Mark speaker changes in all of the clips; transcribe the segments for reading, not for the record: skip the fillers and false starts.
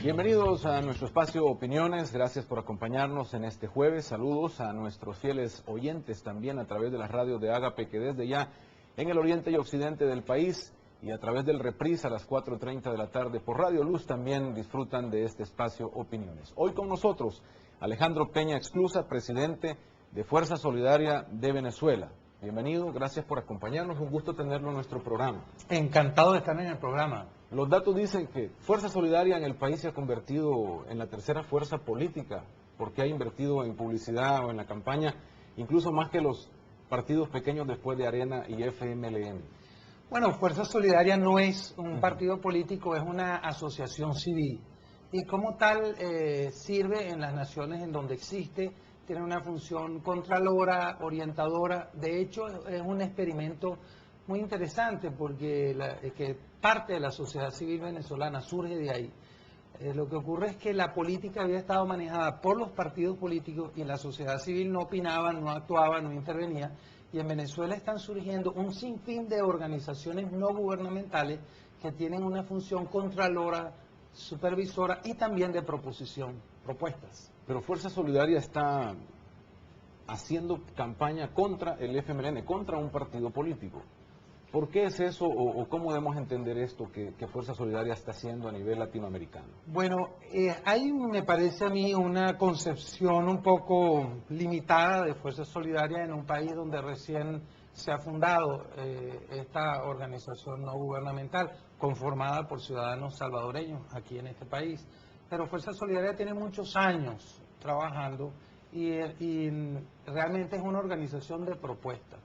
Speaker 1: Bienvenidos a nuestro espacio Opiniones, gracias por acompañarnos en este jueves. Saludos a nuestros fieles oyentes también a través de las radios de Ágape, que desde ya en el oriente y occidente del país y a través del reprise a las 4:30 de la tarde por Radio Luz también disfrutan de este espacio Opiniones. Hoy con nosotros Alejandro Peña Exclusa, presidente de Fuerza Solidaria de Venezuela. Bienvenido, gracias por acompañarnos, un gusto tenerlo en nuestro programa.
Speaker 2: Encantado de estar en el programa.
Speaker 1: Los datos dicen que Fuerza Solidaria en el país se ha convertido en la tercera fuerza política, porque ha invertido en publicidad o en la campaña, incluso más que los partidos pequeños después de Arena y FMLN.
Speaker 2: Bueno, Fuerza Solidaria no es un partido político, es una asociación civil. Y como tal sirve en las naciones en donde existe, tiene una función contralora, orientadora. De hecho, es un experimento muy interesante porque que parte de la sociedad civil venezolana surge de ahí. Lo que ocurre es que la política había estado manejada por los partidos políticos y la sociedad civil no opinaba, no actuaba, no intervenía. Y en Venezuela están surgiendo un sinfín de organizaciones no gubernamentales que tienen una función contralora, supervisora y también de propuestas.
Speaker 1: Pero Fuerza Solidaria está haciendo campaña contra el FMLN, contra un partido político. ¿Por qué es eso o cómo debemos entender esto que Fuerza Solidaria está haciendo a nivel latinoamericano?
Speaker 2: Bueno, hay, me parece a mí, una concepción un poco limitada de Fuerza Solidaria en un país donde recién se ha fundado esta organización no gubernamental, conformada por ciudadanos salvadoreños aquí en este país. Pero Fuerza Solidaria tiene muchos años trabajando y realmente es una organización de propuestas.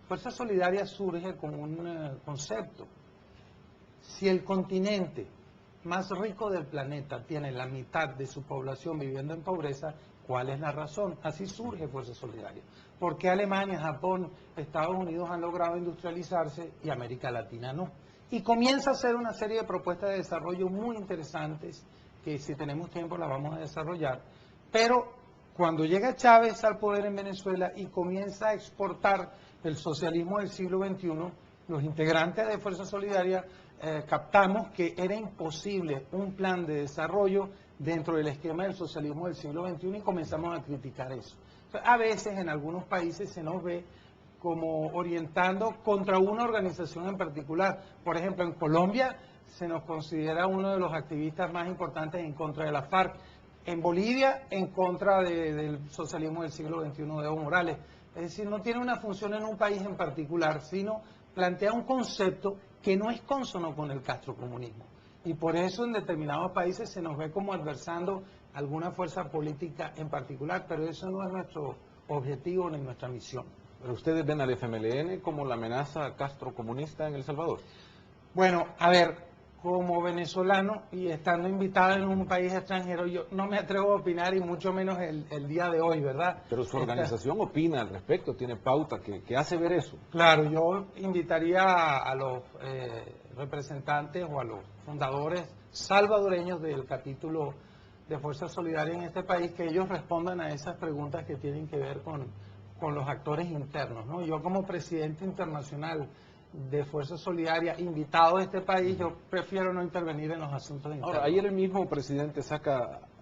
Speaker 2: Fuerza Solidaria surge como un concepto. Si el continente más rico del planeta tiene la mitad de su población viviendo en pobreza, ¿cuál es la razón? Así surge Fuerza Solidaria. ¿Por qué Alemania, Japón, Estados Unidos han logrado industrializarse y América Latina no? Y comienza a hacer una serie de propuestas de desarrollo muy interesantes que si tenemos tiempo las vamos a desarrollar. Pero cuando llega Chávez al poder en Venezuela y comienza a exportar el socialismo del siglo XXI, los integrantes de Fuerza Solidaria captamos que era imposible un plan de desarrollo dentro del esquema del socialismo del siglo XXI y comenzamos a criticar eso. A veces en algunos países se nos ve como orientando contra una organización en particular. Por ejemplo, en Colombia se nos considera uno de los activistas más importantes en contra de la FARC. En Bolivia, en contra del socialismo del siglo XXI de Evo Morales. Es decir, no tiene una función en un país en particular, sino plantea un concepto que no es consono con el castrocomunismo. Y por eso en determinados países se nos ve como adversando alguna fuerza política en particular, pero eso no es nuestro objetivo ni nuestra misión.
Speaker 1: ¿Pero ustedes ven al FMLN como la amenaza castrocomunista en El Salvador?
Speaker 2: Bueno, a ver, como venezolano y estando invitada en un país extranjero, yo no me atrevo a opinar y mucho menos el día de hoy, ¿verdad?
Speaker 1: Pero su organización opina al respecto, tiene pauta que hace ver eso.
Speaker 2: Claro, yo invitaría a los representantes o a los fundadores salvadoreños del capítulo de Fuerza Solidaria en este país que ellos respondan a esas preguntas que tienen que ver con los actores internos, ¿no? Yo como presidente internacional de Fuerza Solidaria, invitado a este país, yo prefiero no intervenir en los asuntos internos.
Speaker 1: Ahora, ayer el mismo presidente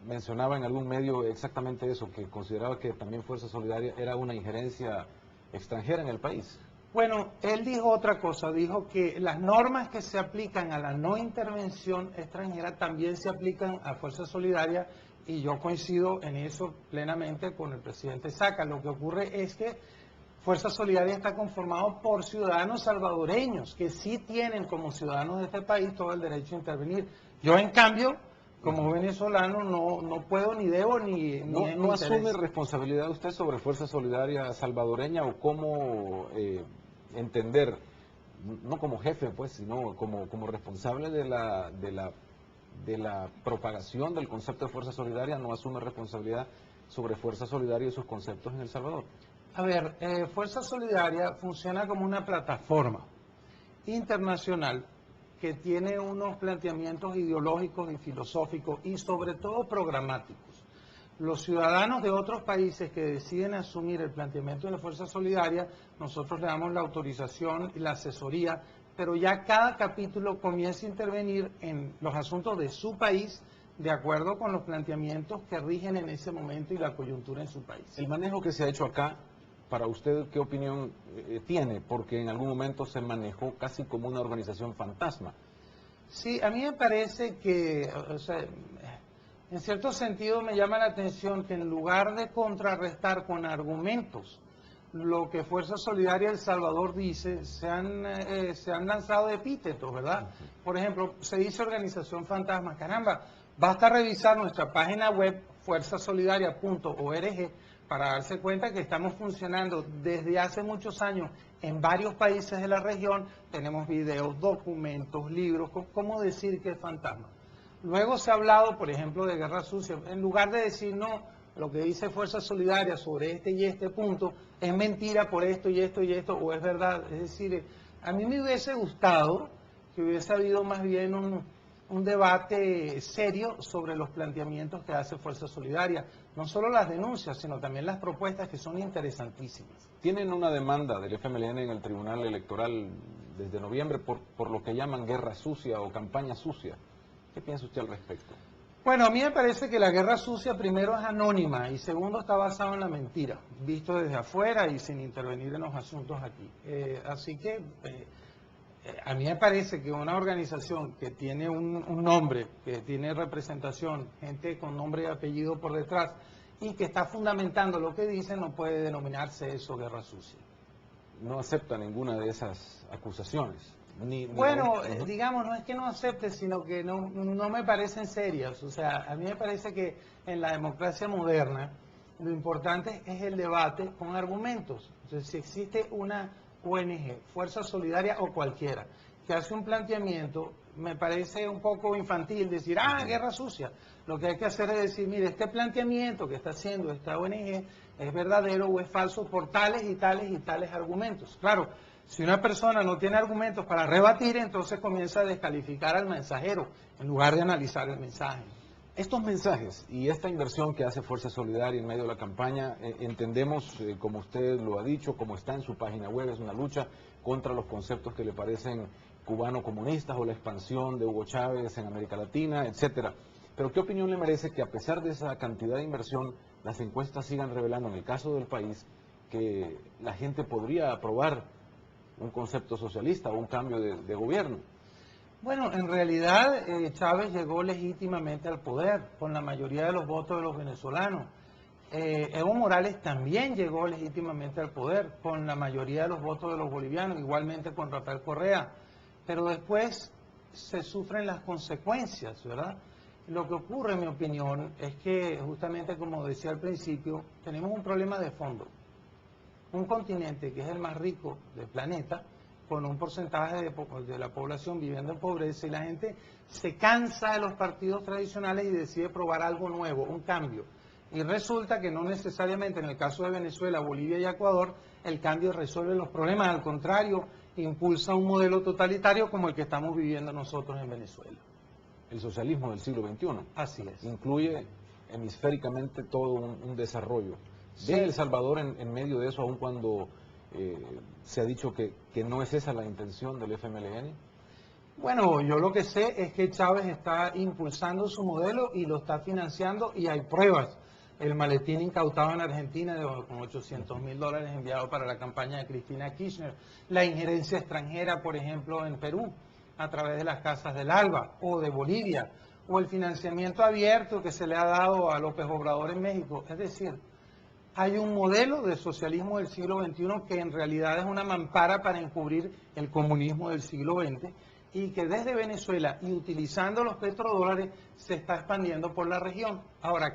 Speaker 1: mencionaba en algún medio exactamente eso, que consideraba que también Fuerza Solidaria era una injerencia extranjera en el país.
Speaker 2: Bueno, él dijo otra cosa, dijo que las normas que se aplican a la no intervención extranjera también se aplican a Fuerza Solidaria y yo coincido en eso plenamente con el presidente Saca. Lo que ocurre es que Fuerza Solidaria está conformado por ciudadanos salvadoreños que sí tienen como ciudadanos de este país todo el derecho a intervenir. Yo, en cambio, como venezolano, no puedo ni debo ni
Speaker 1: ¿No asume responsabilidad usted sobre Fuerza Solidaria salvadoreña o cómo entender, no como jefe, pues, sino como responsable de la propagación del concepto de Fuerza Solidaria, no asume responsabilidad sobre Fuerza Solidaria y sus conceptos en El Salvador?
Speaker 2: A ver, Fuerza Solidaria funciona como una plataforma internacional que tiene unos planteamientos ideológicos y filosóficos y sobre todo programáticos. Los ciudadanos de otros países que deciden asumir el planteamiento de la Fuerza Solidaria, nosotros le damos la autorización y la asesoría, pero ya cada capítulo comienza a intervenir en los asuntos de su país de acuerdo con los planteamientos que rigen en ese momento y la coyuntura en su país.
Speaker 1: El manejo que se ha hecho acá, para usted, ¿qué opinión tiene? Porque en algún momento se manejó casi como una organización fantasma.
Speaker 2: Sí, a mí me parece que, o sea, en cierto sentido me llama la atención que en lugar de contrarrestar con argumentos lo que Fuerza Solidaria El Salvador dice, se han lanzado epítetos, ¿verdad? Por ejemplo, se dice organización fantasma. Caramba, basta revisar nuestra página web fuerzasolidaria.org para darse cuenta que estamos funcionando desde hace muchos años en varios países de la región. Tenemos videos, documentos, libros. ¿Cómo decir que es fantasma? Luego se ha hablado, por ejemplo, de guerra sucia. En lugar de decir, no, lo que dice Fuerza Solidaria sobre este y este punto es mentira por esto y esto y esto, o es verdad. Es decir, a mí me hubiese gustado que hubiese habido más bien un debate serio sobre los planteamientos que hace Fuerza Solidaria. No solo las denuncias, sino también las propuestas, que son interesantísimas.
Speaker 1: Tienen una demanda del FMLN en el Tribunal Electoral desde noviembre por lo que llaman guerra sucia o campaña sucia. ¿Qué piensa usted al respecto?
Speaker 2: Bueno, a mí me parece que la guerra sucia, primero, es anónima y segundo, está basado en la mentira, visto desde afuera y sin intervenir en los asuntos aquí. Así que a mí me parece que una organización que tiene un nombre, que tiene representación, gente con nombre y apellido por detrás y que está fundamentando lo que dice, no puede denominarse eso guerra sucia.
Speaker 1: No acepta ninguna de esas acusaciones.
Speaker 2: Bueno, digamos, no es que no acepte, sino que no me parecen serias. O sea, a mí me parece que en la democracia moderna lo importante es el debate con argumentos. Entonces, si existe una ONG, Fuerza Solidaria o cualquiera, que hace un planteamiento, me parece un poco infantil decir, guerra sucia. Lo que hay que hacer es decir, mire, este planteamiento que está haciendo esta ONG es verdadero o es falso por tales y tales y tales argumentos. Claro, si una persona no tiene argumentos para rebatir, entonces comienza a descalificar al mensajero en lugar de analizar el mensaje.
Speaker 1: Estos mensajes y esta inversión que hace Fuerza Solidaria en medio de la campaña, entendemos, como usted lo ha dicho, como está en su página web, es una lucha contra los conceptos que le parecen cubano-comunistas o la expansión de Hugo Chávez en América Latina, etcétera. Pero ¿qué opinión le merece que a pesar de esa cantidad de inversión, las encuestas sigan revelando, en el caso del país, que la gente podría aprobar un concepto socialista o un cambio de gobierno?
Speaker 2: Bueno, en realidad Chávez llegó legítimamente al poder con la mayoría de los votos de los venezolanos. Evo Morales también llegó legítimamente al poder con la mayoría de los votos de los bolivianos, igualmente con Rafael Correa. Pero después se sufren las consecuencias, ¿verdad? Lo que ocurre, en mi opinión, es que justamente como decía al principio, tenemos un problema de fondo. Un continente que es el más rico del planeta, con un porcentaje de la población viviendo en pobreza, y la gente se cansa de los partidos tradicionales y decide probar algo nuevo, un cambio. Y resulta que no necesariamente en el caso de Venezuela, Bolivia y Ecuador, el cambio resuelve los problemas, al contrario, impulsa un modelo totalitario como el que estamos viviendo nosotros en Venezuela.
Speaker 1: El socialismo del siglo XXI.
Speaker 2: Así es.
Speaker 1: Incluye hemisféricamente todo un desarrollo.
Speaker 2: Sí.
Speaker 1: ¿Ve El Salvador en medio de eso, aun cuando se ha dicho que no es esa la intención del FMLN?
Speaker 2: Bueno, yo lo que sé es que Chávez está impulsando su modelo y lo está financiando y hay pruebas. El maletín incautado en Argentina con $800.000 enviado para la campaña de Cristina Kirchner. La injerencia extranjera, por ejemplo, en Perú, a través de las casas del ALBA o de Bolivia, o el financiamiento abierto que se le ha dado a López Obrador en México. Es decir, hay un modelo de socialismo del siglo XXI que en realidad es una mampara para encubrir el comunismo del siglo XX y que desde Venezuela y utilizando los petrodólares se está expandiendo por la región. Ahora,